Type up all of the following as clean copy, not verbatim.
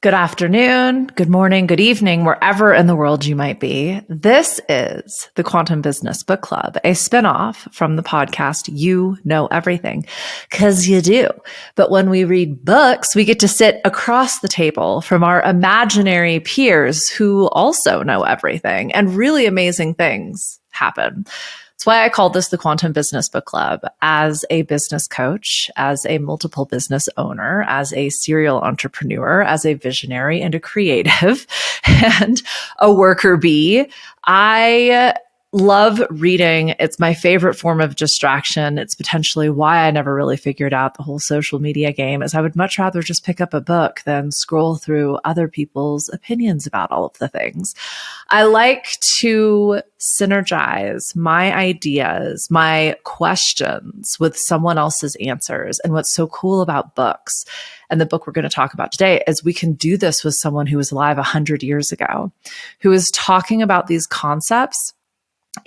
Good afternoon, good morning, good evening, wherever in the world you might be. This is the Quantum Business Book Club, a spinoff from the podcast You Know Everything, because you do. But when we read books, we get to sit across the table from our imaginary peers who also know everything, and really amazing things happen. That's why I called this the Quantum Business Book Club. As a business coach, as a multiple business owner, as a serial entrepreneur, as a visionary and a creative, and a worker bee, I love reading. It's my favorite form of distraction. It's potentially why I never really figured out the whole social media game, is I would much rather just pick up a book than scroll through other people's opinions about all of the things. I like to synergize my ideas, my questions with someone else's answers. And what's so cool about books and the book we're going to talk about today is we can do this with someone who was alive 100 years ago, who is talking about these concepts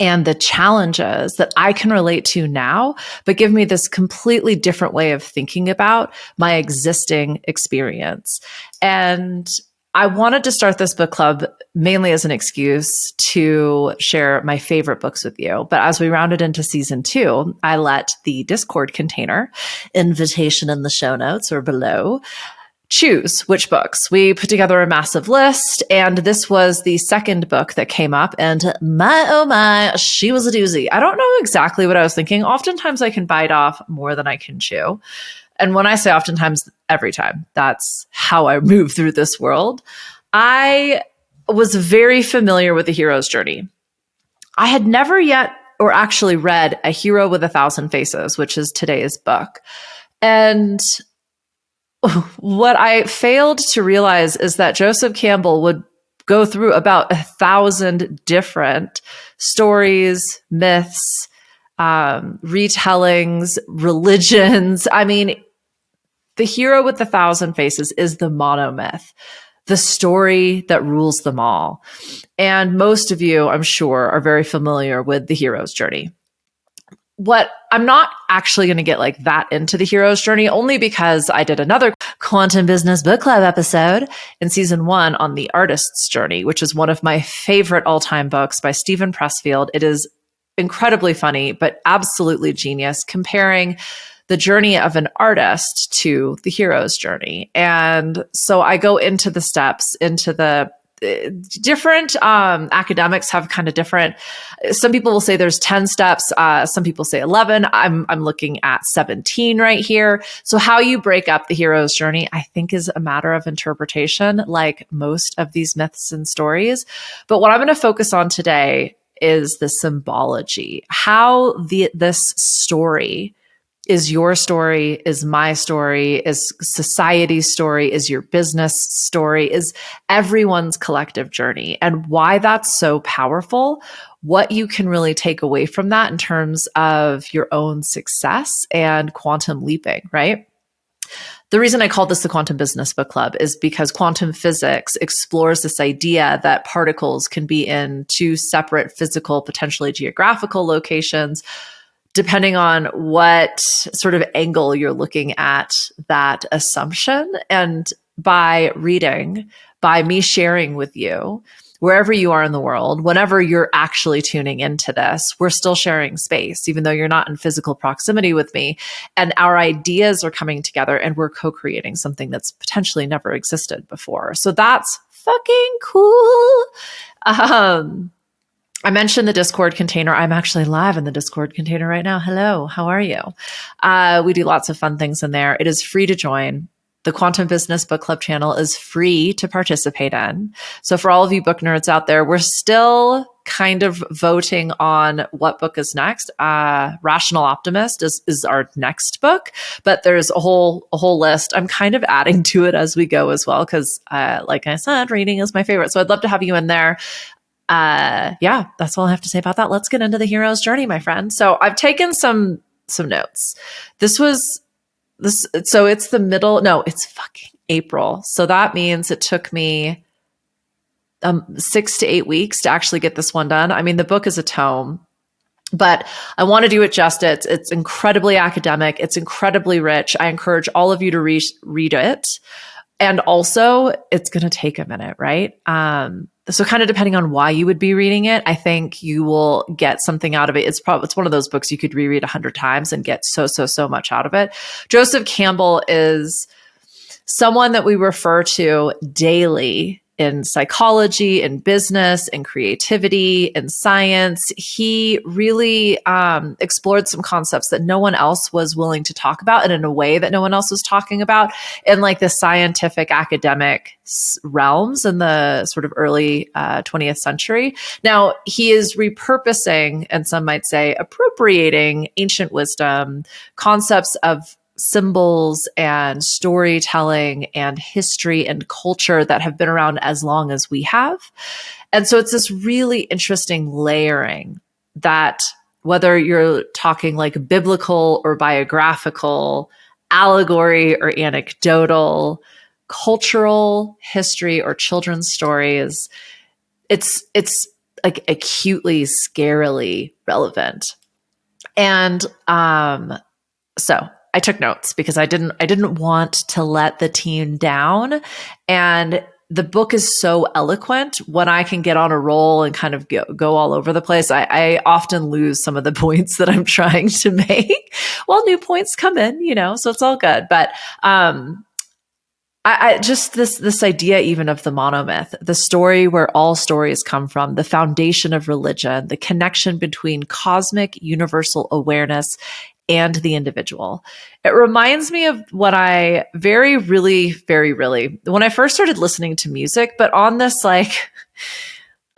and the challenges that I can relate to now, but give me this completely different way of thinking about my existing experience. And I wanted to start this book club mainly as an excuse to share my favorite books with you. But as we rounded into season 2, I let the Discord container, invitation in the show notes or below, choose which books. We put together a massive list, and this was the second book that came up, and my, oh my, she was a doozy. I don't know exactly what I was thinking. Oftentimes I can bite off more than I can chew. And when I say oftentimes, every time, that's how I move through this world. I was very familiar with the hero's journey. I had never yet or actually read A Hero with 1,000 Faces, which is today's book. And what I failed to realize is that Joseph Campbell would go through about 1,000 different stories, myths, retellings, religions. I mean, the hero with 1,000 faces is the monomyth, the story that rules them all. And most of you, I'm sure, are very familiar with the hero's journey. What I'm not actually going to get like that into the hero's journey, only because I did another Quantum Business Book Club episode in season 1 on the artist's journey, which is one of my favorite all-time books by Stephen Pressfield. It is incredibly funny, but absolutely genius, comparing the journey of an artist to the hero's journey. And so I go into the steps, into the different academics have kind of different. Some people will say there's 10 steps. Some people say 11. I'm looking at 17 right here. So how you break up the hero's journey, I think, is a matter of interpretation, like most of these myths and stories. But what I'm going to focus on today is the symbology, how this story is your story, is my story, is society's story, is your business story, is everyone's collective journey, and why that's so powerful, what you can really take away from that in terms of your own success and quantum leaping, right? The reason I called this the Quantum Business Book Club is because quantum physics explores this idea that particles can be in two separate physical, potentially geographical locations, depending on what sort of angle you're looking at that assumption. And by reading, by me sharing with you, wherever you are in the world, whenever you're actually tuning into this, we're still sharing space, even though you're not in physical proximity with me. And our ideas are coming together and we're co-creating something that's potentially never existed before. So that's fucking cool. I mentioned the Discord container. I'm actually live in the Discord container right now. Hello, how are you? We do lots of fun things in there. It is free to join. The Quantum Business Book Club channel is free to participate in. So for all of you book nerds out there, we're still kind of voting on what book is next. Rational Optimist is our next book, but there's a whole list. I'm kind of adding to it as we go as well, because like I said, reading is my favorite. So I'd love to have you in there. Yeah, that's all I have to say about that. Let's get into the hero's journey, my friend. So I've taken some notes. So it's it's fucking April. So that means it took me 6 to 8 weeks to actually get this one done. I mean, the book is a tome, but I want to do it justice. It's incredibly academic. It's incredibly rich. I encourage all of you to read it. And also, it's going to take a minute, right? So kind of depending on why you would be reading it, I think you will get something out of it. It's one of those books you could reread 100 times and get so much out of it. Joseph Campbell is someone that we refer to daily in psychology, in business, in creativity, in science. He really explored some concepts that no one else was willing to talk about, and in a way that no one else was talking about in like the scientific academic realms in the sort of early 20th century. Now, he is repurposing, and some might say appropriating, ancient wisdom, concepts of symbols and storytelling and history and culture that have been around as long as we have. And so it's this really interesting layering that, whether you're talking like biblical or biographical, allegory or anecdotal, cultural, history, or children's stories, it's like acutely, scarily relevant. And so I took notes because I didn't want to let the team down. And the book is so eloquent. When I can get on a roll and kind of go all over the place, I often lose some of the points that I'm trying to make. Well, new points come in, so it's all good. But I just this idea even of the monomyth, the story where all stories come from, the foundation of religion, the connection between cosmic universal awareness and the individual. It reminds me of when I when I first started listening to music, but on this like,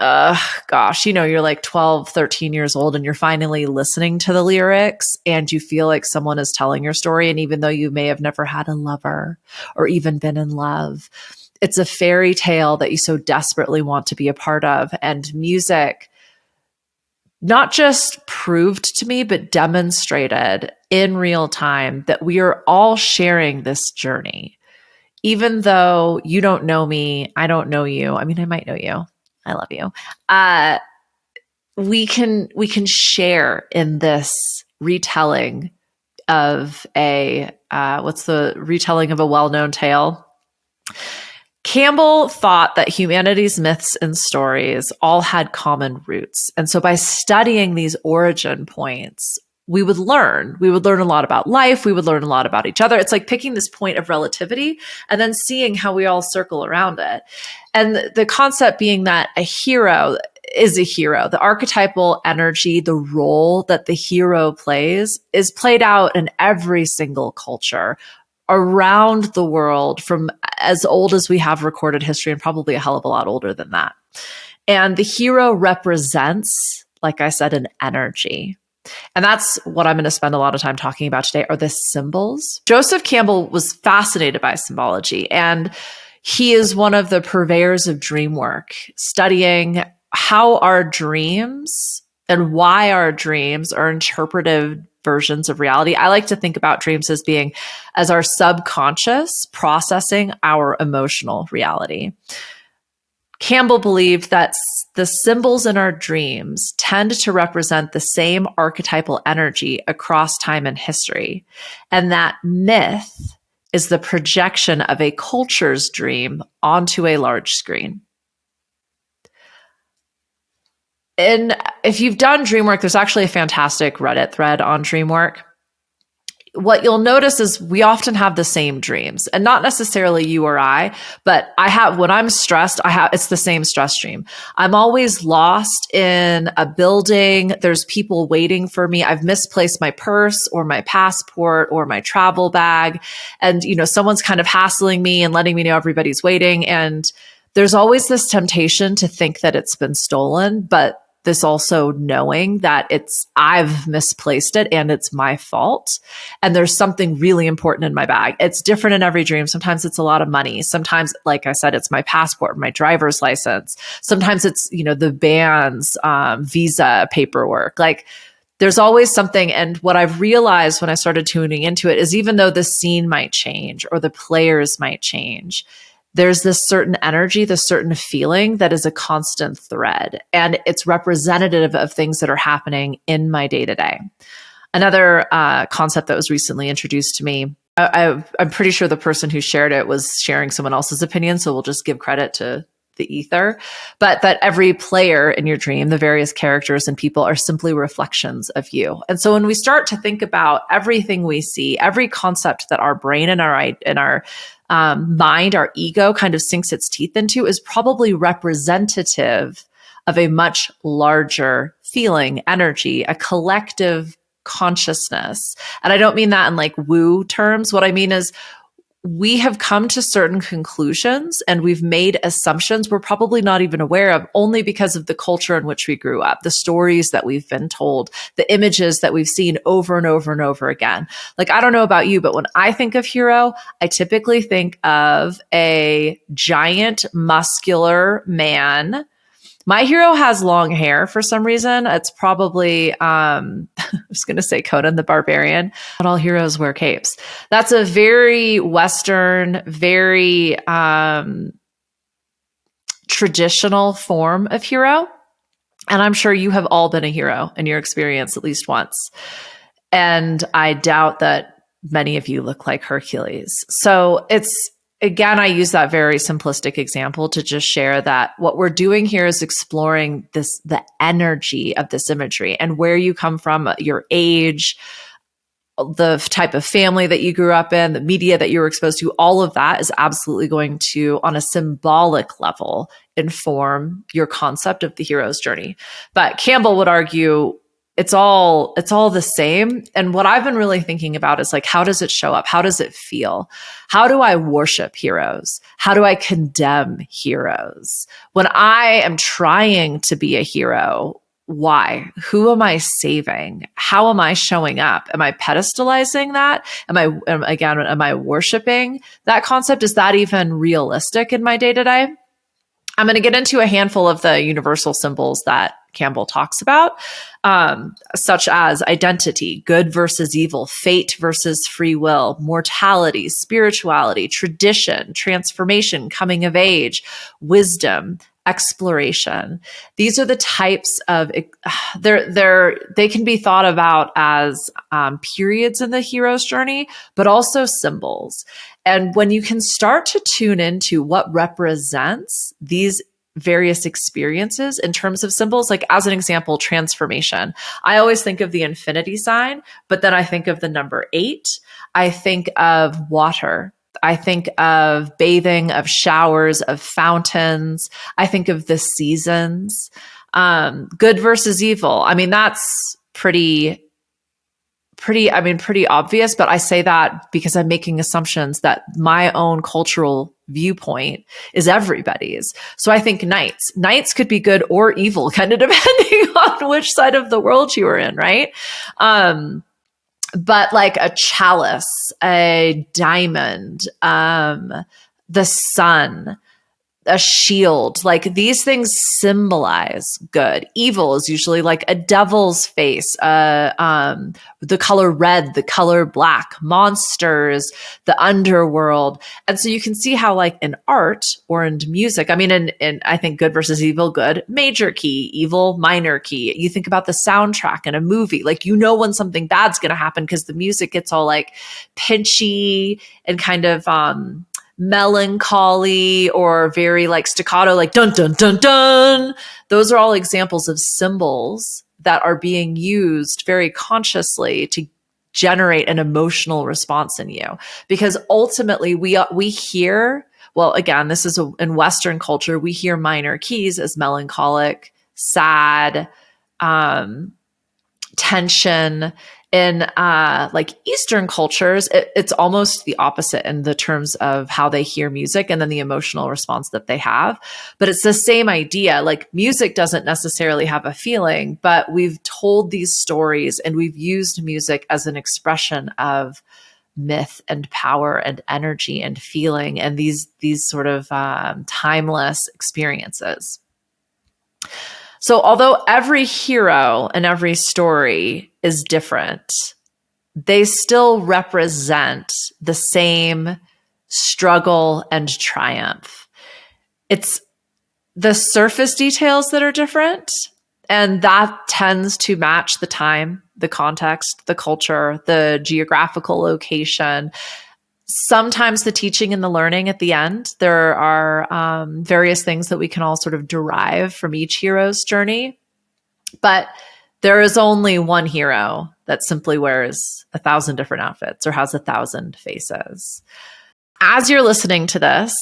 you're like 12, 13 years old and you're finally listening to the lyrics and you feel like someone is telling your story. And even though you may have never had a lover or even been in love, it's a fairy tale that you so desperately want to be a part of. And music not just proved to me, but demonstrated in real time that we are all sharing this journey. Even though you don't know me, I don't know you. I mean, I might know you. I love you. We can share in this retelling of what's the retelling of a well-known tale? Campbell thought that humanity's myths and stories all had common roots. And so by studying these origin points, we would learn a lot about life. We would learn a lot about each other. It's like picking this point of relativity and then seeing how we all circle around it. And the concept being that a hero is a hero. The archetypal energy, the role that the hero plays is played out in every single culture around the world, from as old as we have recorded history and probably a hell of a lot older than that. And the hero represents, like I said, an energy. And that's what I'm going to spend a lot of time talking about today, are the symbols. Joseph Campbell was fascinated by symbology, and he is one of the purveyors of dream work, studying how our dreams and why our dreams are interpretive versions of reality. I like to think about dreams as our subconscious processing our emotional reality. Campbell believed that the symbols in our dreams tend to represent the same archetypal energy across time and history, and that myth is the projection of a culture's dream onto a large screen. And if you've done dream work, there's actually a fantastic Reddit thread on dream work. What you'll notice is we often have the same dreams, and not necessarily you or I, but when I'm stressed, it's the same stress dream. I'm always lost in a building. There's people waiting for me. I've misplaced my purse or my passport or my travel bag. And, someone's kind of hassling me and letting me know everybody's waiting. And there's always this temptation to think that it's been stolen, but this also knowing that I've misplaced it and it's my fault. And there's something really important in my bag. It's different in every dream. Sometimes it's a lot of money. Sometimes, like I said, it's my passport, my driver's license. Sometimes it's, the band's visa paperwork. Like, there's always something. And what I've realized when I started tuning into it is, even though the scene might change or the players might change, there's this certain energy, this certain feeling that is a constant thread, and it's representative of things that are happening in my day-to-day. Another concept that was recently introduced to me I'm pretty sure the person who shared it was sharing someone else's opinion, so we'll just give credit to the ether. But that every player in your dream, the various characters and people, are simply reflections of you. And so when we start to think about everything we see, every concept that our brain and our mind, our ego kind of sinks its teeth into, is probably representative of a much larger feeling, energy, a collective consciousness. And I don't mean that in like woo terms. What I mean is we have come to certain conclusions and we've made assumptions we're probably not even aware of, only because of the culture in which we grew up, the stories that we've been told, the images that we've seen over and over and over again. Like, I don't know about you, but when I think of hero, I typically think of a giant, muscular man. My hero has long hair for some reason. It's probably, I was going to say Conan the Barbarian. Not all heroes wear capes. That's a very Western, very traditional form of hero. And I'm sure you have all been a hero in your experience at least once. And I doubt that many of you look like Hercules. So again, I use that very simplistic example to just share that what we're doing here is exploring the energy of this imagery and where you come from, your age, the type of family that you grew up in, the media that you were exposed to. All of that is absolutely going to, on a symbolic level, inform your concept of the hero's journey. But Campbell would argue it's all the same. And what I've been really thinking about is like, how does it show up? How does it feel? How do I worship heroes? How do I condemn heroes? When I am trying to be a hero, why? Who am I saving? How am I showing up? Am I pedestalizing that? Am I worshiping that concept? Is that even realistic in my day-to-day? I'm going to get into a handful of the universal symbols that Campbell talks about, such as identity, good versus evil, fate versus free will, mortality, spirituality, tradition, transformation, coming of age, wisdom, exploration. These are the types of they can be thought about as periods in the hero's journey, but also symbols. And when you can start to tune into what represents these various experiences in terms of symbols, like as an example, transformation. I always think of the infinity sign, but then I think of the number 8. I think of water. I think of bathing, of showers, of fountains. I think of the seasons. Good versus evil. I mean, that's pretty obvious, but I say that because I'm making assumptions that my own cultural viewpoint is everybody's. So I think knights could be good or evil, kind of depending on which side of the world you are in, right? But like a chalice, a diamond, the sun, a shield, like these things symbolize good. Evil is usually like a devil's face, the color red, the color black, monsters, the underworld. And so you can see how like in art or in music, I mean, in I think good versus evil, good, major key, evil, minor key. You think about the soundtrack in a movie, like, you know, when something bad's going to happen because the music gets all like pinchy and kind of, melancholy or very like staccato, like dun dun dun dun. Those are all examples of symbols that are being used very consciously to generate an emotional response in you. Because ultimately we hear, well, again, this is in Western culture, we hear minor keys as melancholic, sad, tension. In like Eastern cultures, it's almost the opposite in the terms of how they hear music and then the emotional response that they have. But it's the same idea. Like, music doesn't necessarily have a feeling, but we've told these stories and we've used music as an expression of myth and power and energy and feeling and these sort of timeless experiences. So although every hero and every story is different, they still represent the same struggle and triumph. It's the surface details that are different, and that tends to match the time, the context, the culture, the geographical location. Sometimes the teaching and the learning at the end, there are various things that we can all sort of derive from each hero's journey. But there is only one hero that simply wears 1,000 different outfits or has 1,000 faces. As you're listening to this,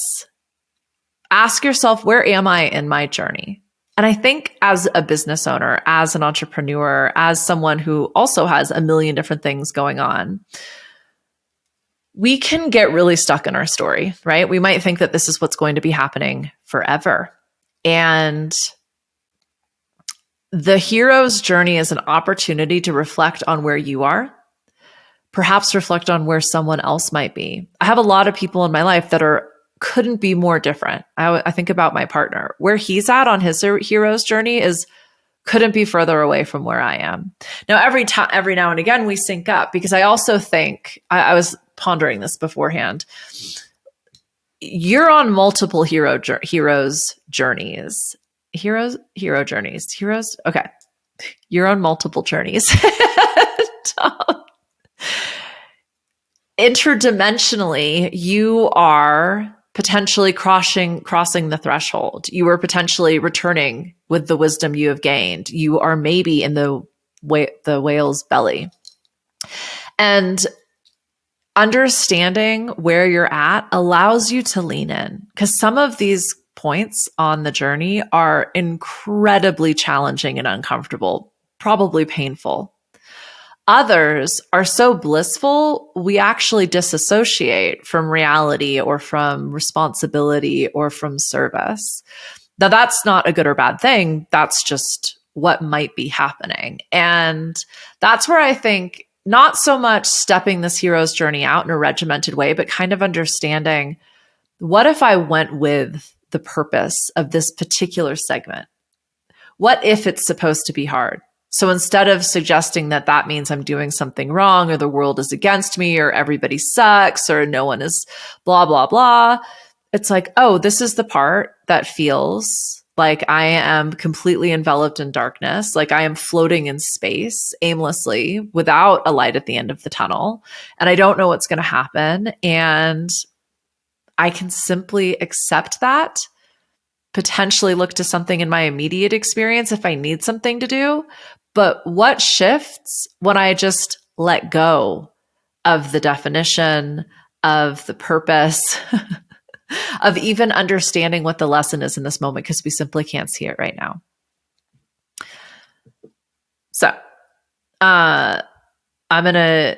ask yourself, where am I in my journey? And I think as a business owner, as an entrepreneur, as someone who also has a million different things going on, we can get really stuck in our story, right? We might think that this is what's going to be happening forever. And the hero's journey is an opportunity to reflect on where you are, perhaps reflect on where someone else might be. I have a lot of people in my life that couldn't be more different. I think about my partner. Where he's at on his hero's journey couldn't be further away from where I am. Now, every now and again, we sync up, because I also think, I was pondering this beforehand. You're on multiple heroes journeys. Okay. You're on multiple journeys. Interdimensionally, you are potentially crossing the threshold. You are potentially returning with the wisdom you have gained. You are maybe in the whale's belly. And understanding where you're at allows you to lean in, because some of these points on the journey are incredibly challenging and uncomfortable, probably painful. Others are so blissful, we actually disassociate from reality or from responsibility or from service. Now, that's not a good or bad thing. That's just what might be happening. And that's where I think not so much stepping this hero's journey out in a regimented way, but kind of understanding, what if I went with the purpose of this particular segment? What if it's supposed to be hard? So instead of suggesting that that means I'm doing something wrong, or the world is against me, or everybody sucks, or no one is blah, blah, blah, it's like, oh, this is the part that feels like I am completely enveloped in darkness, like I am floating in space aimlessly without a light at the end of the tunnel. And I don't know what's going to happen. And I can simply accept that, potentially look to something in my immediate experience if I need something to do. But what shifts when I just let go of the definition, of the purpose, of even understanding what the lesson is in this moment, because we simply can't see it right now. So I'm gonna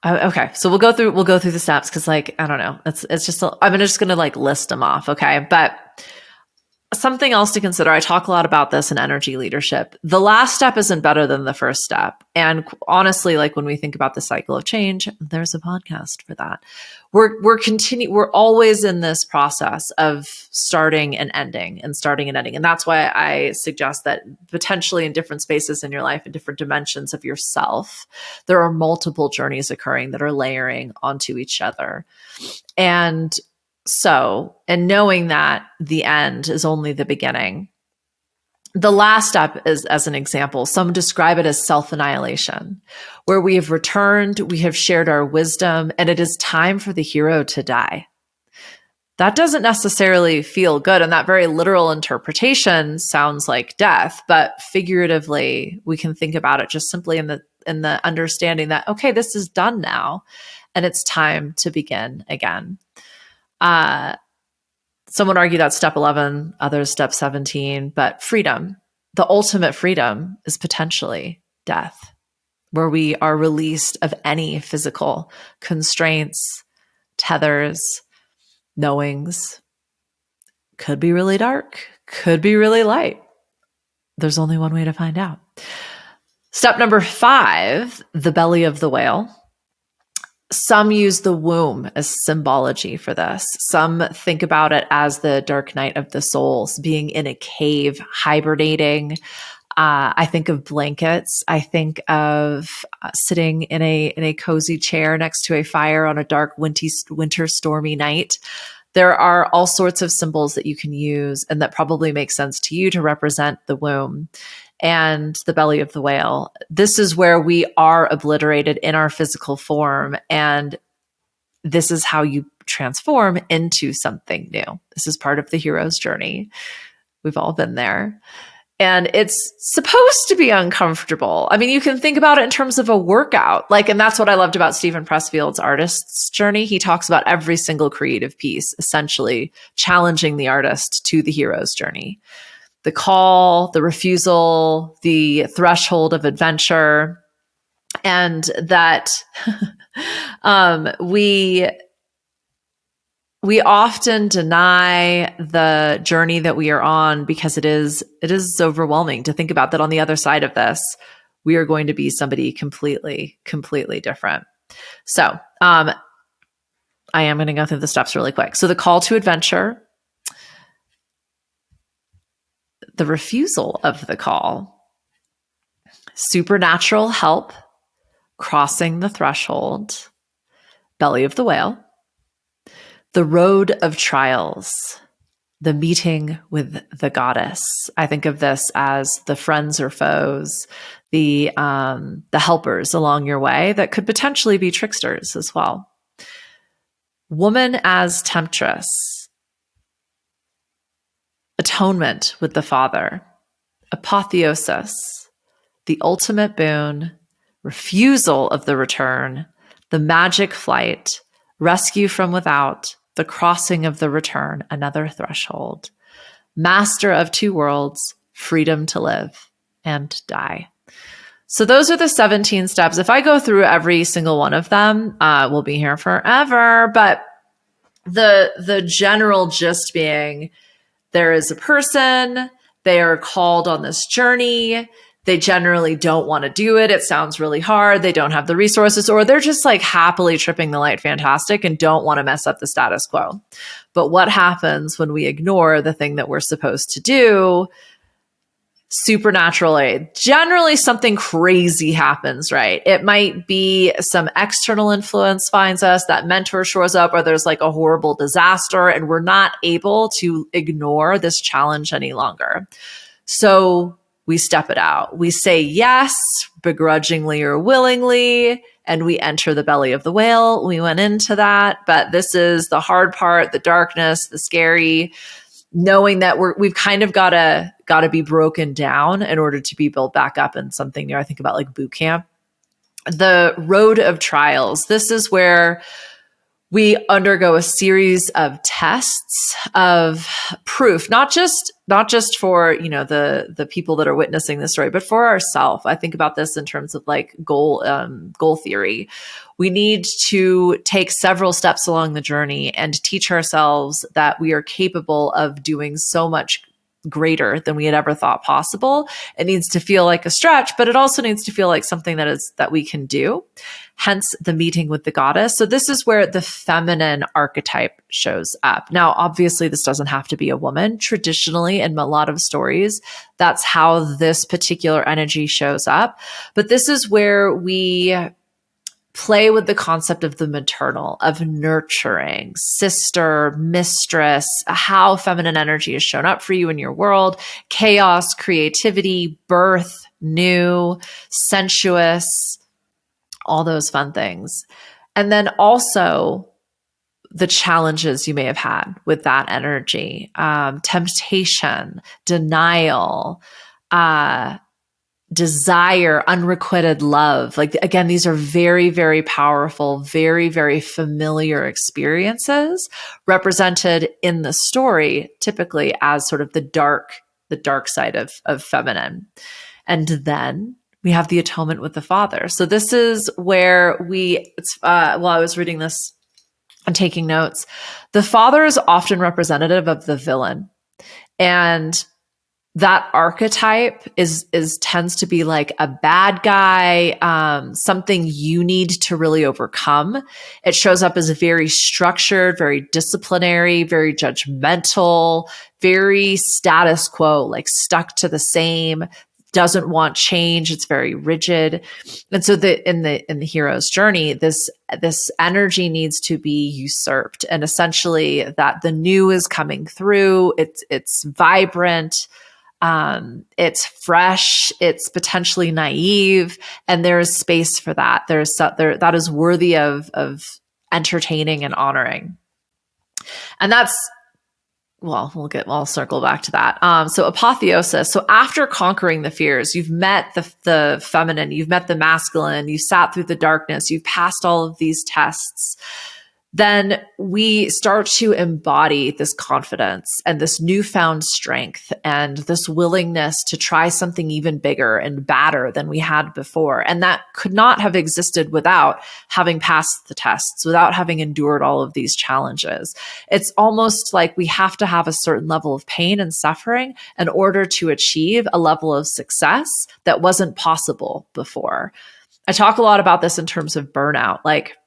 okay. So we'll go through the steps, because I don't know. It's just I'm just gonna list them off, okay? But something else to consider, I talk a lot about this in energy leadership. The last step isn't better than the first step. And honestly, when we think about the cycle of change, there's a podcast for that. We're always in this process of starting and ending and starting and ending. And that's why I suggest that potentially in different spaces in your life, in different dimensions of yourself, there are multiple journeys occurring that are layering onto each other. And knowing that the end is only the beginning. The last step is, as an example, some describe it as self-annihilation, where we have returned, we have shared our wisdom, and it is time for the hero to die. That doesn't necessarily feel good, and that very literal interpretation sounds like death, but figuratively, we can think about it just simply in the understanding that, okay, this is done now, and it's time to begin again. Some would argue that's step 11, others step 17, but freedom, the ultimate freedom, is potentially death, where we are released of any physical constraints, tethers, knowings. Could be really dark, could be really light. There's only one way to find out. Step number 5, the belly of the whale. Some use the womb as symbology for this. Some think about it as the dark night of the souls, being in a cave, hibernating. I think of blankets. I think of sitting in a cozy chair next to a fire on a dark winter stormy night. There are all sorts of symbols that you can use, and that probably make sense to you to represent the womb and the belly of the whale. This is where we are obliterated in our physical form, and this is how you transform into something new. This is part of the hero's journey. We've all been there. And it's supposed to be uncomfortable. I mean, you can think about it in terms of a workout. And that's what I loved about Stephen Pressfield's artist's journey. He talks about every single creative piece, essentially challenging the artist to the hero's journey. The call, the refusal, the threshold of adventure, and that we often deny the journey that we are on because it is overwhelming to think about that on the other side of this, we are going to be somebody completely different. So I am going to go through the steps really quick. So the call to adventure, the refusal of the call, supernatural help, crossing the threshold, belly of the whale, the road of trials, the meeting with the goddess. I think of this as the friends or foes, the helpers along your way that could potentially be tricksters as well. Woman as temptress, atonement with the Father, apotheosis, the ultimate boon, refusal of the return, the magic flight, rescue from without, the crossing of the return, another threshold, master of two worlds, freedom to live and die. So those are the 17 steps. If I go through every single one of them, we'll be here forever. But the general gist being, there is a person, they are called on this journey. They generally don't want to do it. It sounds really hard. They don't have the resources, or they're just happily tripping the light fantastic and don't want to mess up the status quo. But what happens when we ignore the thing that we're supposed to do? Supernatural aid. Generally, something crazy happens, right? It might be some external influence finds us, that mentor shows up, or there's a horrible disaster, and we're not able to ignore this challenge any longer. So we step it out. We say yes, begrudgingly or willingly, and we enter the belly of the whale. We went into that, but this is the hard part, the darkness, the scary, knowing that we've kind of got to be broken down in order to be built back up in something new. I think about boot camp. The road of trials. This is where we undergo a series of tests of proof, not just for, the people that are witnessing this story, but for ourselves. I think about this in terms of goal theory. We need to take several steps along the journey and teach ourselves that we are capable of doing so much greater than we had ever thought possible. It needs to feel like a stretch, but it also needs to feel like something that we can do. Hence the meeting with the goddess. So this is where the feminine archetype shows up. Now, obviously, this doesn't have to be a woman. Traditionally, in a lot of stories, that's how this particular energy shows up. But this is where we play with the concept of the maternal, of nurturing, sister, mistress, how feminine energy has shown up for you in your world, chaos, creativity, birth, new, sensuous, all those fun things. And then also the challenges you may have had with that energy, temptation, denial, desire, unrequited love. Again, these are very, very powerful, very, very familiar experiences represented in the story, typically as sort of the dark side of feminine. And then we have the atonement with the Father. So this is where while I was reading this and taking notes, the Father is often representative of the villain. And that archetype tends to be a bad guy, something you need to really overcome. It shows up as very structured, very disciplinary, very judgmental, very status quo, stuck to the same, doesn't want change. It's very rigid. And so in the hero's journey, this energy needs to be usurped, and essentially that the new is coming through. It's vibrant. It's fresh, it's potentially naive, and there is space for that. That is worthy of entertaining and honoring. And that's, well, I'll circle back to that. So apotheosis. So after conquering the fears, you've met the feminine, you've met the masculine, you sat through the darkness, you've passed all of these tests. Then we start to embody this confidence and this newfound strength and this willingness to try something even bigger and badder than we had before. And that could not have existed without having passed the tests, without having endured all of these challenges. It's almost like we have to have a certain level of pain and suffering in order to achieve a level of success that wasn't possible before. I talk a lot about this in terms of burnout. Like,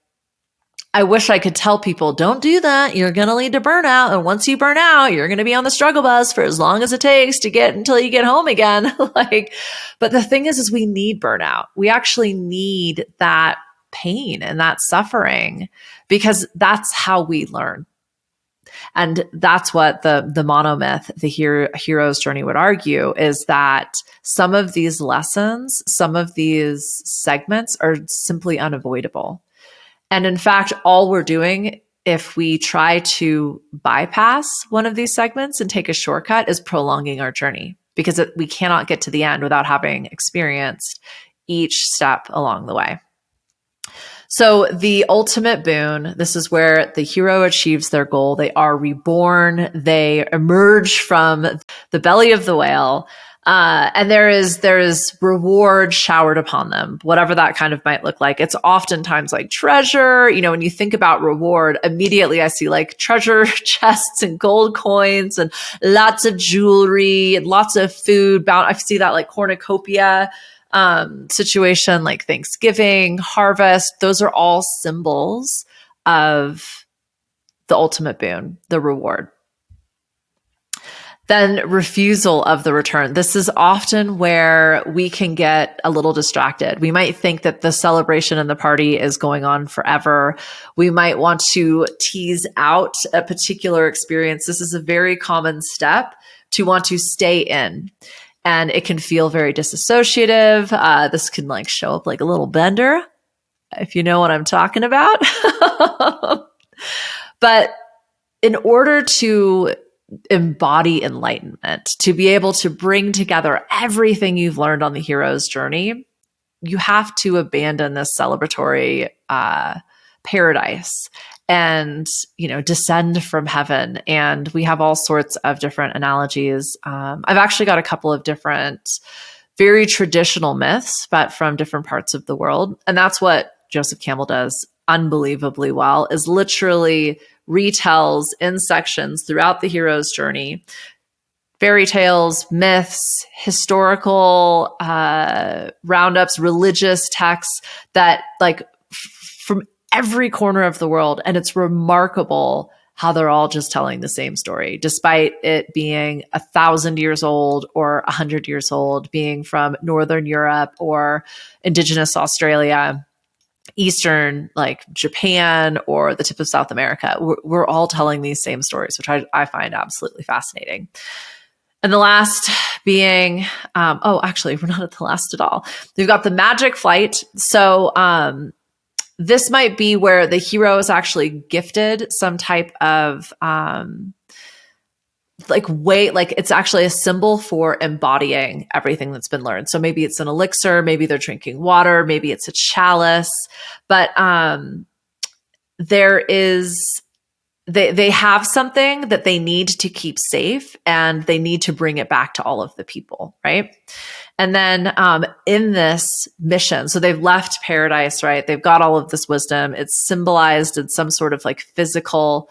I wish I could tell people, don't do that. You're going to lead to burnout. And once you burn out, you're going to be on the struggle bus for as long as it takes to get until you get home again. But the thing is we need burnout. We actually need that pain and that suffering because that's how we learn. And that's what the monomyth, the hero's journey would argue, is that some of these lessons, some of these segments are simply unavoidable. And in fact, all we're doing if we try to bypass one of these segments and take a shortcut is prolonging our journey because we cannot get to the end without having experienced each step along the way. So the ultimate boon, this is where the hero achieves their goal. They are reborn. They emerge from the belly of the whale. And there is reward showered upon them, whatever that kind of might look like. It's oftentimes like treasure. You know, when you think about reward, immediately I see like treasure chests and gold coins and lots of jewelry and lots of food. I see that like cornucopia situation, like Thanksgiving, harvest. Those are all symbols of the ultimate boon, the reward. Then refusal of the return. This is often where we can get a little distracted. We might think that the celebration and the party is going on forever. We might want to tease out a particular experience. This is a very common step to want to stay in. And it can feel very disassociative. This can like show up like a little bender, if you know what I'm talking about. But in order to embody enlightenment, to be able to bring together everything you've learned on the hero's journey, you have to abandon this celebratory paradise and, descend from heaven. And we have all sorts of different analogies. I've actually got a couple of different, very traditional myths, but from different parts of the world. And that's what Joseph Campbell does unbelievably well, is literally retells in sections throughout the hero's journey, fairy tales, myths, historical roundups, religious texts that from every corner of the world. And it's remarkable how they're all just telling the same story, despite it being 1,000 years old or 100 years old, being from Northern Europe or indigenous Australia, Eastern, like Japan or the tip of South America. We're all telling these same stories, which I find absolutely fascinating. And the last being, actually, we're not at the last at all. We've got the magic flight. So this might be where the hero is actually gifted some type of it's actually a symbol for embodying everything that's been learned. So maybe it's an elixir, maybe they're drinking water, maybe it's a chalice, but they have something that they need to keep safe and they need to bring it back to all of the people, right? And then in this mission, so they've left paradise, right? They've got all of this wisdom. It's symbolized in some sort of like physical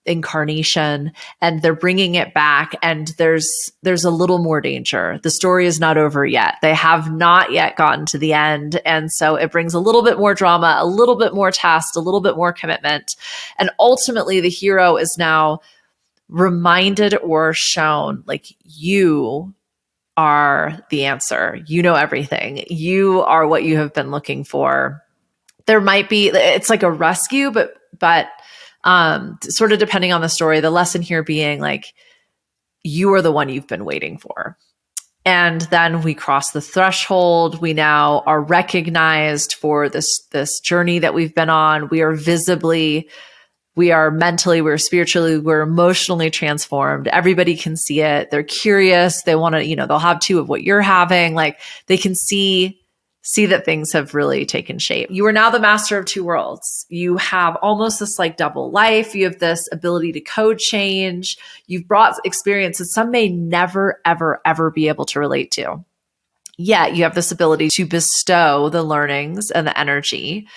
incarnation, and they're bringing it back, and there's a little more danger. The story is not over yet. They have not yet gotten to the end, and so it brings a little bit more drama, a little bit more test, a little bit more commitment, and ultimately the hero is now reminded or shown, like, you are the answer. You know everything. You are what you have been looking for. There might be, it's like a rescue, but sort of depending on the story, the lesson here being like, you are the one you've been waiting for. And then we cross the threshold. We now are recognized for this journey that we've been on. We are visibly, we are mentally, we're spiritually, we're emotionally transformed. Everybody can see it. They're curious. They want to, they'll have two of what you're having. Like they can see that things have really taken shape. You are now the master of two worlds. You have almost this like double life. You have this ability to code change. You've brought experiences some may never, ever, ever be able to relate to. Yet you have this ability to bestow the learnings and the energy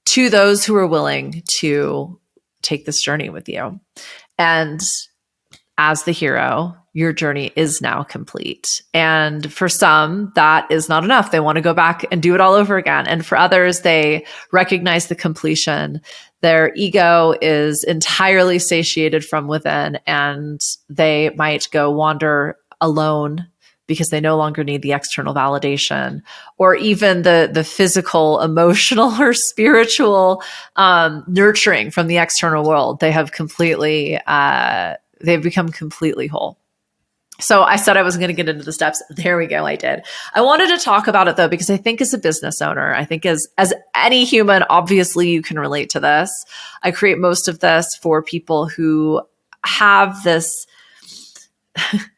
to those who are willing to take this journey with you. And as the hero, your journey is now complete. And for some, that is not enough. They want to go back and do it all over again. And for others, they recognize the completion. Their ego is entirely satiated from within, and they might go wander alone because they no longer need the external validation or even the physical, emotional, or spiritual nurturing from the external world. They have completely, they've become completely whole. So I said I was going to get into the steps. There we go. I did. I wanted to talk about it though, because I think as a business owner, I think as any human, obviously you can relate to this. I create most of this for people who have this,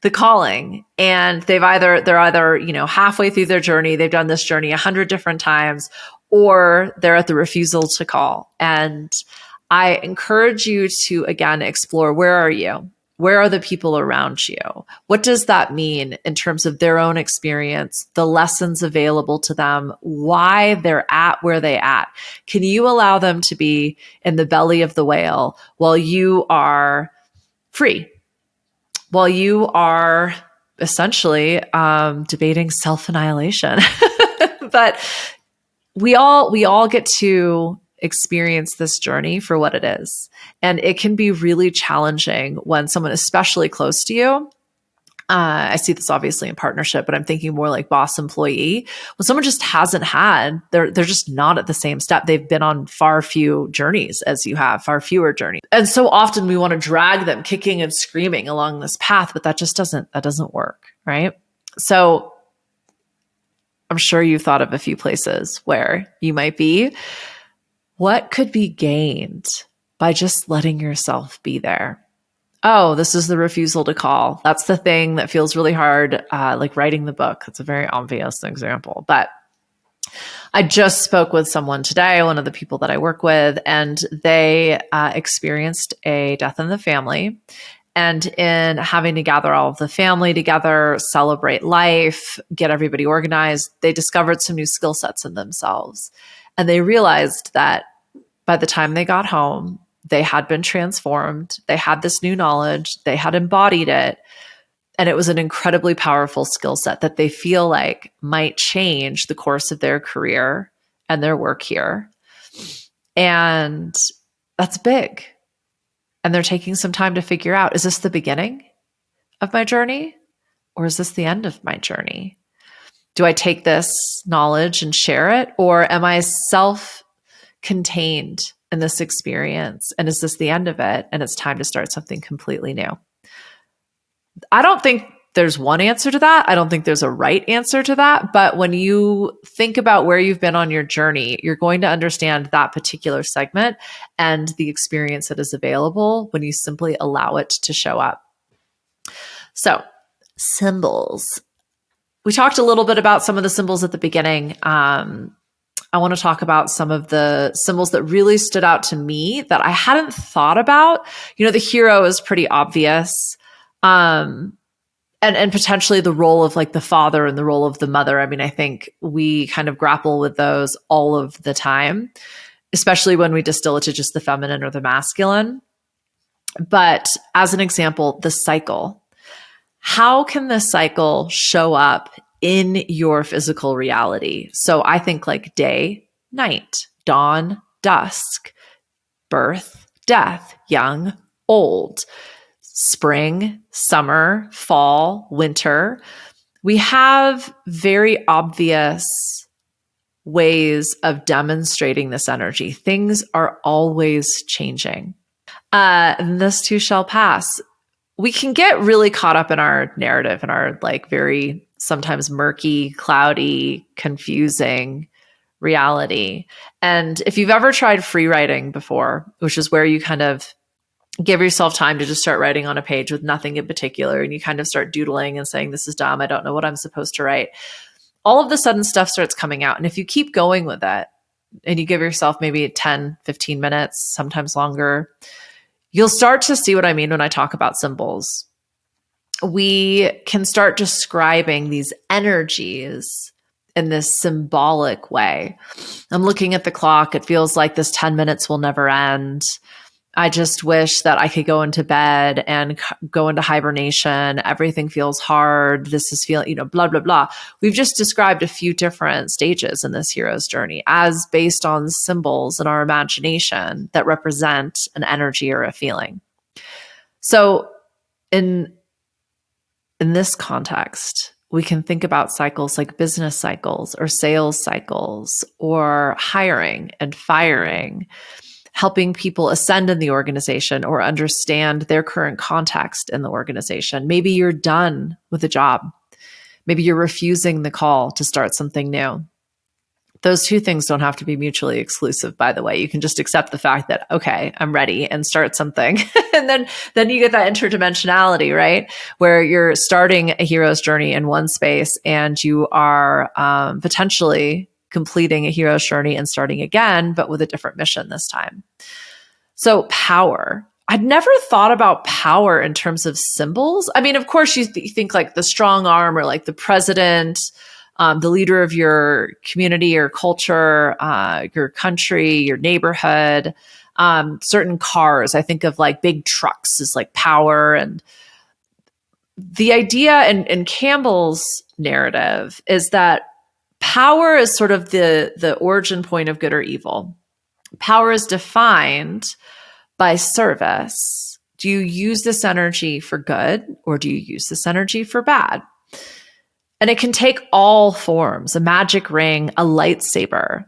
the calling, and they're either, halfway through their journey. They've done this journey 100 different times, or they're at the refusal to call. And I encourage you to, again, explore, where are you? Where are the people around you? What does that mean in terms of their own experience, the lessons available to them, why they're at where they're at? Can you allow them to be in the belly of the whale while you are free? While you are essentially debating self-annihilation. But we all get to experience this journey for what it is. And it can be really challenging when someone especially close to you, I see this obviously in partnership, but I'm thinking more like boss employee, when someone just hasn't had, they're just not at the same step. They've been on far fewer journeys as you have, far fewer journeys. And so often we want to drag them kicking and screaming along this path, but that doesn't work, right? So I'm sure you've thought of a few places where you might be. What could be gained by just letting yourself be there? Oh, this is the refusal to call. That's the thing that feels really hard, like writing the book. It's a very obvious example. But I just spoke with someone today, one of the people that I work with, and they experienced a death in the family. And in having to gather all of the family together, celebrate life, get everybody organized, they discovered some new skill sets in themselves. And they realized that by the time they got home, they had been transformed. They had this new knowledge. They had embodied it. And it was an incredibly powerful skill set that they feel like might change the course of their career and their work here. And that's big. And they're taking some time to figure out, is this the beginning of my journey? Or is this the end of my journey? Do I take this knowledge and share it? Or am I self-contained in this experience? And is this the end of it? And it's time to start something completely new. I don't think there's one answer to that. I don't think there's a right answer to that. But when you think about where you've been on your journey, you're going to understand that particular segment and the experience that is available when you simply allow it to show up. So, symbols. We talked a little bit about some of the symbols at the beginning. I want to talk about some of the symbols that really stood out to me that I hadn't thought about. The hero is pretty obvious. And potentially the role of like the father and the role of the mother. I mean, I think we kind of grapple with those all of the time, especially when we distill it to just the feminine or the masculine. But as an example, the cycle. How can the cycle show up in your physical reality? So I think like day, night, dawn, dusk, birth, death, young, old, spring, summer, fall, winter. We have very obvious ways of demonstrating this energy. Things are always changing. And this too shall pass. We can get really caught up in our narrative and our like very sometimes murky, cloudy, confusing reality. And if you've ever tried free writing before, which is where you kind of give yourself time to just start writing on a page with nothing in particular, and you kind of start doodling and saying, this is dumb, I don't know what I'm supposed to write. All of a sudden stuff starts coming out. And if you keep going with it and you give yourself maybe 10, 15 minutes, sometimes longer, you'll start to see what I mean when I talk about symbols. We can start describing these energies in this symbolic way. I'm looking at the clock. It feels like this 10 minutes will never end. I just wish that I could go into bed and go into hibernation. Everything feels hard. This is feeling, blah, blah, blah. We've just described a few different stages in this hero's journey as based on symbols in our imagination that represent an energy or a feeling. So in this context, we can think about cycles like business cycles or sales cycles or hiring and firing, helping people ascend in the organization or understand their current context in the organization. Maybe you're done with a job. Maybe you're refusing the call to start something new. Those two things don't have to be mutually exclusive, by the way. You can just accept the fact that, okay, I'm ready, and start something. And then you get that interdimensionality, right? Where you're starting a hero's journey in one space and you are potentially completing a hero's journey and starting again, but with a different mission this time. So power. I'd never thought about power in terms of symbols. I mean, of course, you think like the strong arm or like the president, the leader of your community or culture, your country, your neighborhood, certain cars. I think of like big trucks as like power. And the idea in Campbell's narrative is that power is sort of the origin point of good or evil. Power is defined by service. Do you use this energy for good or do you use this energy for bad? And it can take all forms: a magic ring, a lightsaber.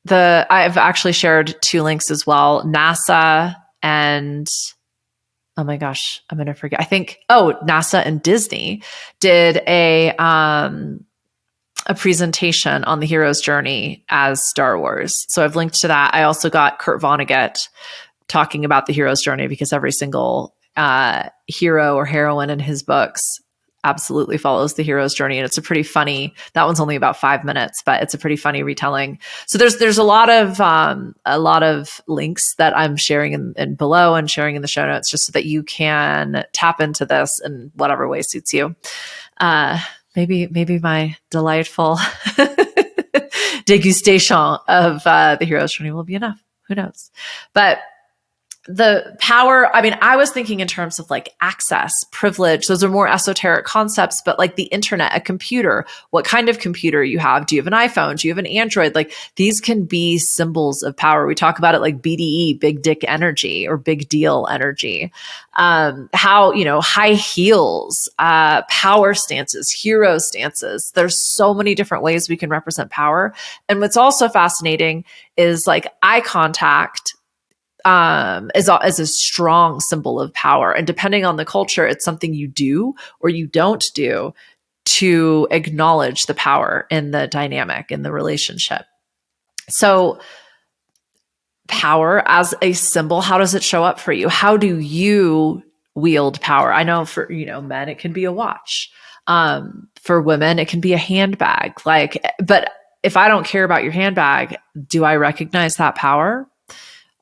I've actually shared 2 links as well. NASA and, oh my gosh, I'm going to forget. I think, NASA and Disney did a presentation on the hero's journey as Star Wars. So I've linked to that. I also got Kurt Vonnegut talking about the hero's journey, because every single hero or heroine in his books absolutely follows the hero's journey. And it's a pretty funny, that one's only about 5 minutes, but it's a pretty funny retelling. So there's a lot of links that I'm sharing in below and sharing in the show notes, just so that you can tap into this in whatever way suits you. Maybe my delightful degustation of the hero's journey will be enough. Who knows? But the power, I mean, I was thinking in terms of like access, privilege. Those are more esoteric concepts, but like the internet, a computer, what kind of computer you have. Do you have an iPhone? Do you have an Android? Like these can be symbols of power. We talk about it like BDE, big dick energy, or big deal energy. High heels, power stances, hero stances. There's so many different ways we can represent power. And what's also fascinating is like eye contact is a strong symbol of power. And depending on the culture, it's something you do or you don't do to acknowledge the power in the dynamic, in the relationship. So power as a symbol, how does it show up for you? How do you wield power? I know for, men, it can be a watch. For women, it can be a handbag. But if I don't care about your handbag, do I recognize that power?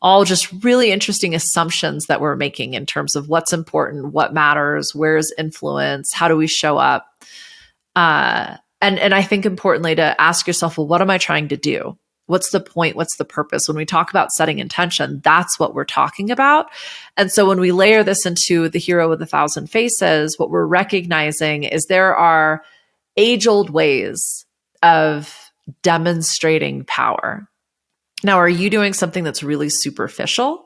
All just really interesting assumptions that we're making in terms of what's important, what matters, where's influence, how do we show up? And I think importantly to ask yourself, well, what am I trying to do? What's the point? What's the purpose? When we talk about setting intention, that's what we're talking about. And so when we layer this into the hero with 1,000 faces, what we're recognizing is there are age-old ways of demonstrating power. Now, are you doing something that's really superficial?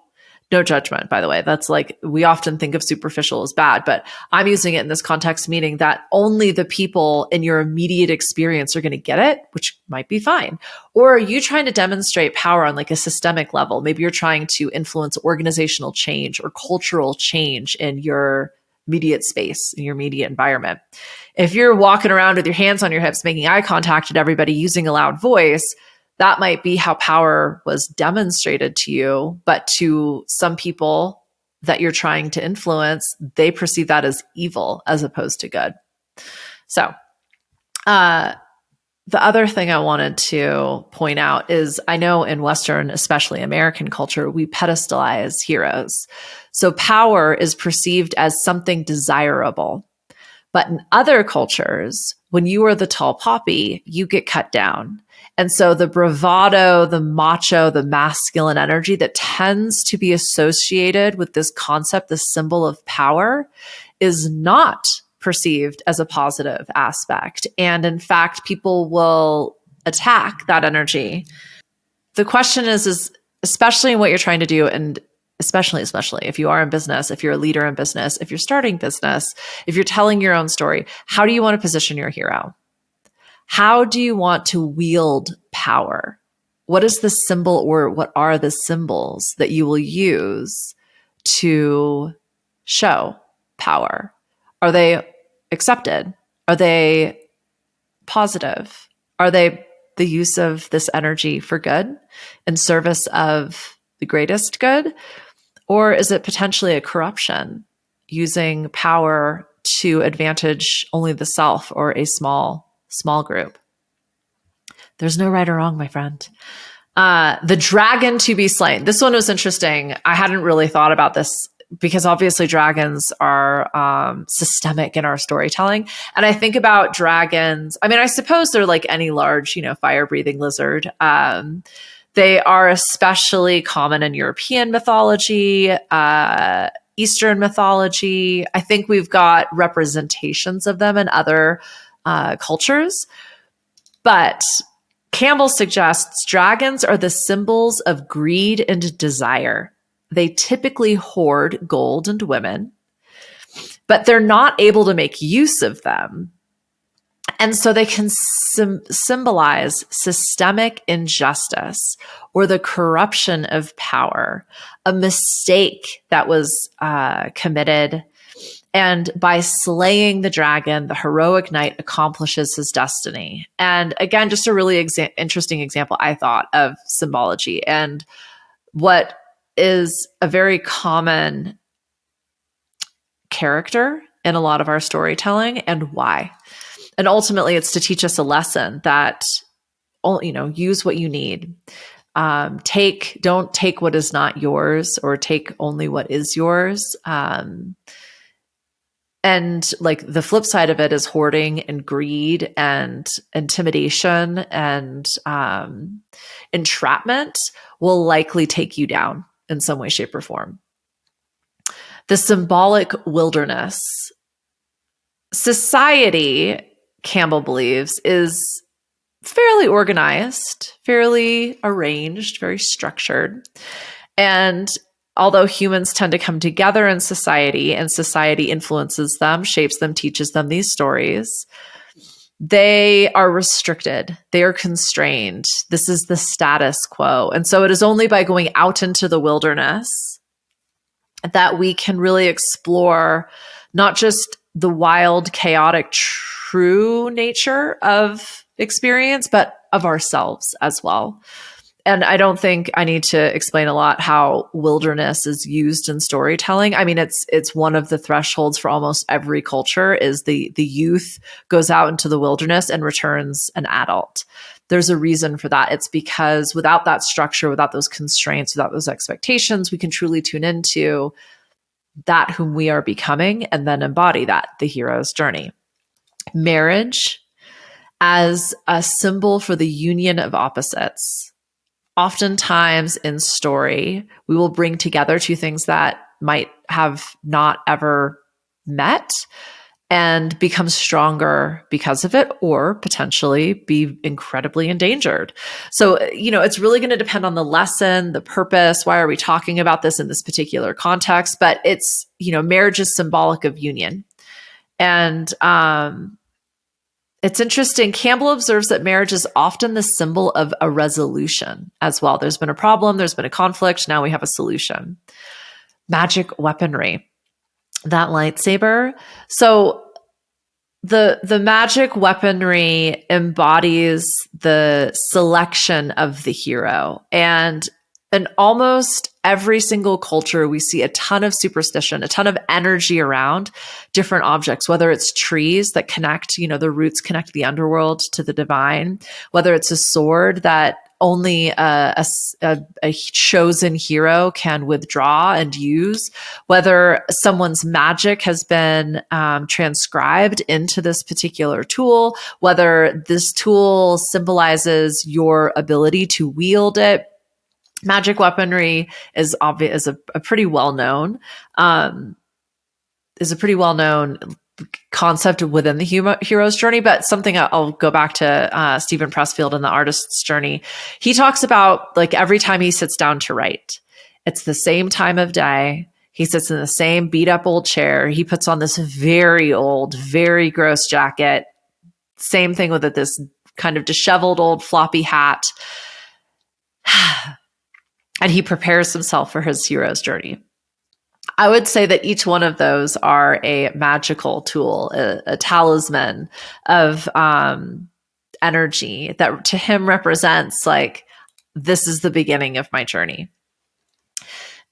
No judgment, by the way. That's like, we often think of superficial as bad, but I'm using it in this context, meaning that only the people in your immediate experience are going to get it, which might be fine. Or are you trying to demonstrate power on like a systemic level? Maybe you're trying to influence organizational change or cultural change in your immediate space, in your immediate environment. If you're walking around with your hands on your hips, making eye contact at everybody, using a loud voice, that might be how power was demonstrated to you. But to some people that you're trying to influence, they perceive that as evil as opposed to good. So, the other thing I wanted to point out is I know in Western, especially American culture, we pedestalize heroes. So power is perceived as something desirable. But in other cultures, when you are the tall poppy, you get cut down. And so the bravado, the macho, the masculine energy that tends to be associated with this concept, this symbol of power, is not perceived as a positive aspect. And in fact, people will attack that energy. The question is especially in what you're trying to do, and especially if you are in business, if you're a leader in business, if you're starting business, if you're telling your own story, how do you want to position your hero? How do you want to wield power? What is the symbol, or what are the symbols that you will use to show power? Are they accepted? Are they positive? Are they the use of this energy for good in service of the greatest good? Or is it potentially a corruption, using power to advantage only the self or a small group? There's no right or wrong, my friend. The dragon to be slain. This one was interesting. I hadn't really thought about this because obviously dragons are systemic in our storytelling. And I think about dragons. I mean, I suppose they're like any large, fire-breathing lizard. They are especially common in European mythology, Eastern mythology. I think we've got representations of them in other cultures. But Campbell suggests dragons are the symbols of greed and desire. They typically hoard gold and women, but they're not able to make use of them. And so they can symbolize systemic injustice or the corruption of power, a mistake that was committed. And by slaying the dragon, the heroic knight accomplishes his destiny. And again, just a really interesting example, I thought, of symbology and what is a very common character in a lot of our storytelling, and why. And ultimately, it's to teach us a lesson that, use what you need. Don't take what is not yours, or take only what is yours. And like the flip side of it is hoarding and greed and intimidation and entrapment will likely take you down in some way, shape, or form. The symbolic wilderness. Society, Campbell believes, is fairly organized, fairly arranged, very structured. And although humans tend to come together in society, and society influences them, shapes them, teaches them these stories, they are restricted. They are constrained. This is the status quo. And so it is only by going out into the wilderness that we can really explore not just the wild, chaotic, true nature of experience, but of ourselves as well. And I don't think I need to explain a lot how wilderness is used in storytelling. I mean, it's one of the thresholds for almost every culture is the youth goes out into the wilderness and returns an adult. There's a reason for that. It's because without that structure, without those constraints, without those expectations, we can truly tune into that whom we are becoming and then embody that, the hero's journey. Marriage as a symbol for the union of opposites. Oftentimes in story, we will bring together two things that might have not ever met and become stronger because of it, or potentially be incredibly endangered. So, it's really going to depend on the lesson, the purpose. Why are we talking about this in this particular context? But it's, marriage is symbolic of union. And it's interesting. Campbell observes that marriage is often the symbol of a resolution as well. There's been a problem, there's been a conflict, now we have a solution. Magic weaponry. that lightsaber. So the magic weaponry embodies the selection of the hero. And in almost every single culture, we see a ton of superstition, a ton of energy around different objects, whether it's trees that connect, the roots connect the underworld to the divine, whether it's a sword that only a chosen hero can withdraw and use, whether someone's magic has been transcribed into this particular tool, whether this tool symbolizes your ability to wield it. Magic weaponry is obvious, is a pretty well known concept within the hero's journey, but something I'll go back to Stephen Pressfield in The Artist's Journey. He talks about like every time he sits down to write, it's the same time of day. He sits in the same beat up old chair. He puts on this very old, very gross jacket. Same thing with it, this kind of disheveled old floppy hat. And he prepares himself for his hero's journey. I would say that each one of those are a magical tool, a talisman of energy that to him represents like, this is the beginning of my journey.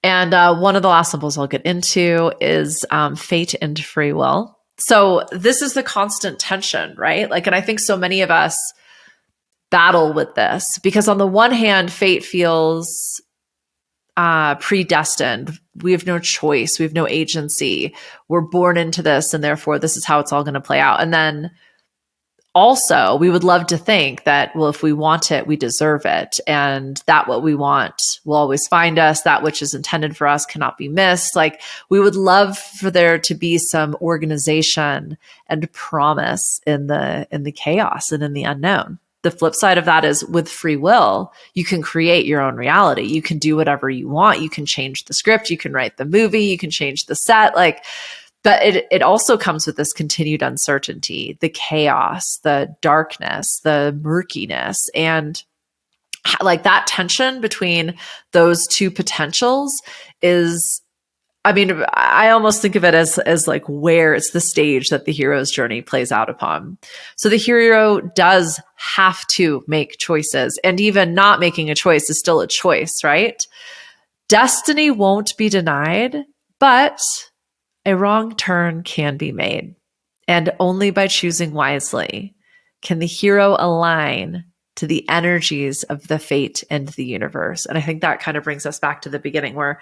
And one of the last symbols I'll get into is fate and free will. So this is the constant tension, right? Like, and I think so many of us battle with this because on the one hand, fate feels predestined. We have no choice. We have no agency. We're born into this, and therefore this is how it's all going to play out. And then also, we would love to think that, well, if we want it, we deserve it. And that what we want will always find us. That which is intended for us cannot be missed. Like, we would love for there to be some organization and promise in the chaos and in the unknown. The flip side of that is with free will, you can create your own reality. You can do whatever you want. You can change the script. You can write the movie. You can change the set. But it also comes with this continued uncertainty, the chaos, the darkness, the murkiness, and like that tension between those two potentials is, I mean, I almost think of it as like where it's the stage that the hero's journey plays out upon. So the hero does have to make choices, and even not making a choice is still a choice, right? Destiny won't be denied, but a wrong turn can be made. And only by choosing wisely can the hero align to the energies of the fate and the universe. And I think that kind of brings us back to the beginning, where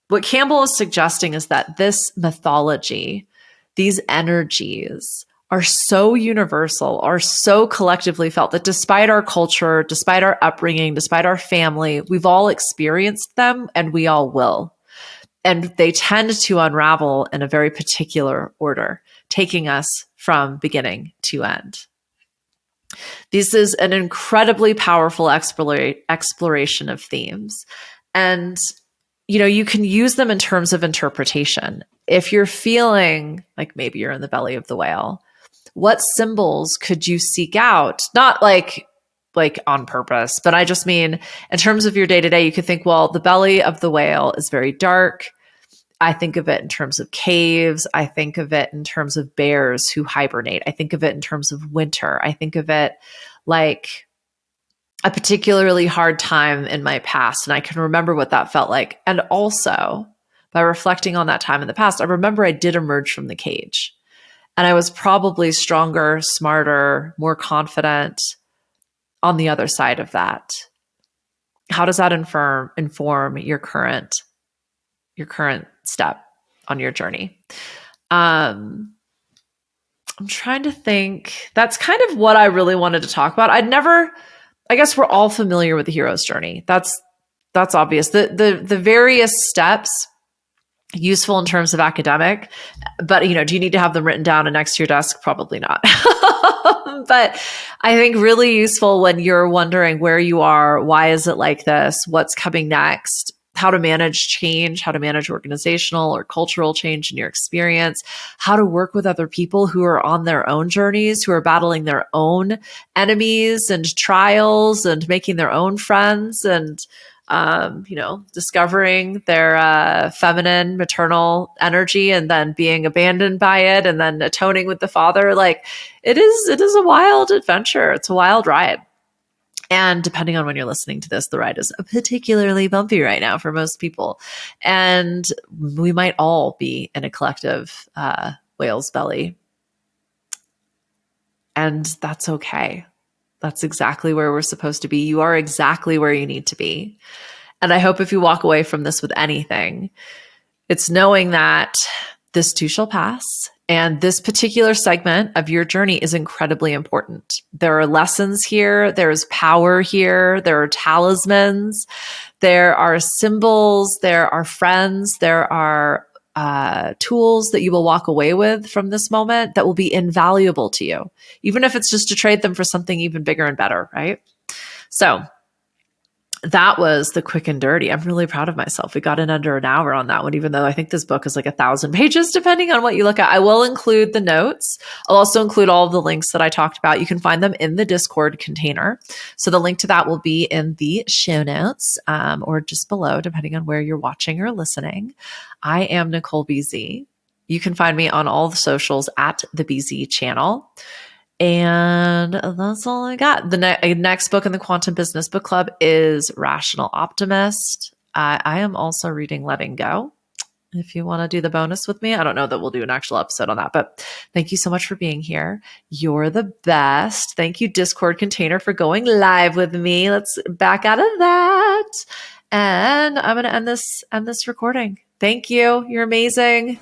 what Campbell is suggesting is that this mythology, these energies are so universal, are so collectively felt that despite our culture, despite our upbringing, despite our family, we've all experienced them and we all will. And they tend to unravel in a very particular order, taking us from beginning to end. This is an incredibly powerful exploration of themes. And you can use them in terms of interpretation. If you're feeling like maybe you're in the belly of the whale, what symbols could you seek out? Not like on purpose, but I just mean in terms of your day-to-day, you could think, well, the belly of the whale is very dark. I think of it in terms of caves. I think of it in terms of bears who hibernate. I think of it in terms of winter. I think of it like a particularly hard time in my past, and I can remember what that felt like. And also, by reflecting on that time in the past, I remember I did emerge from the cage, and I was probably stronger, smarter, more confident on the other side of that. How does that inform your current step on your journey? I'm trying to think. That's kind of what I really wanted to talk about. I guess we're all familiar with the hero's journey. That's obvious. The various steps, useful in terms of academic, but do you need to have them written down and next to your desk? Probably not. But I think really useful when you're wondering where you are, why is it like this, what's coming next, how to manage change, how to manage organizational or cultural change in your experience, how to work with other people who are on their own journeys, who are battling their own enemies and trials and making their own friends. And discovering their feminine maternal energy and then being abandoned by it and then atoning with the father. Like it is a wild adventure. It's a wild ride. And depending on when you're listening to this, the ride is particularly bumpy right now for most people. And we might all be in a collective whale's belly. And that's okay. That's exactly where we're supposed to be. You are exactly where you need to be. And I hope if you walk away from this with anything, it's knowing that this too shall pass. And this particular segment of your journey is incredibly important. There are lessons here. There's power here. There are talismans. There are symbols. There are friends. There are tools that you will walk away with from this moment that will be invaluable to you, even if it's just to trade them for something even bigger and better, right? So that was the quick and dirty. I'm really proud of myself. We got in under an hour on that one, even though I think this book is like 1,000 pages, depending on what you look at. I will include the notes. I'll also include all of the links that I talked about. You can find them in the Discord container. So the link to that will be in the show notes or just below, depending on where you're watching or listening. I am Nicole BZ. You can find me on all the socials at the BZ channel. And that's all I got. The next book in the Quantum Business Book Club is Rational Optimist. I am also reading Letting Go. If you want to do the bonus with me, I don't know that we'll do an actual episode on that, but thank you so much for being here. You're the best. Thank you, Discord container, for going live with me. Let's back out of that. And I'm going to end this recording. Thank you. You're amazing.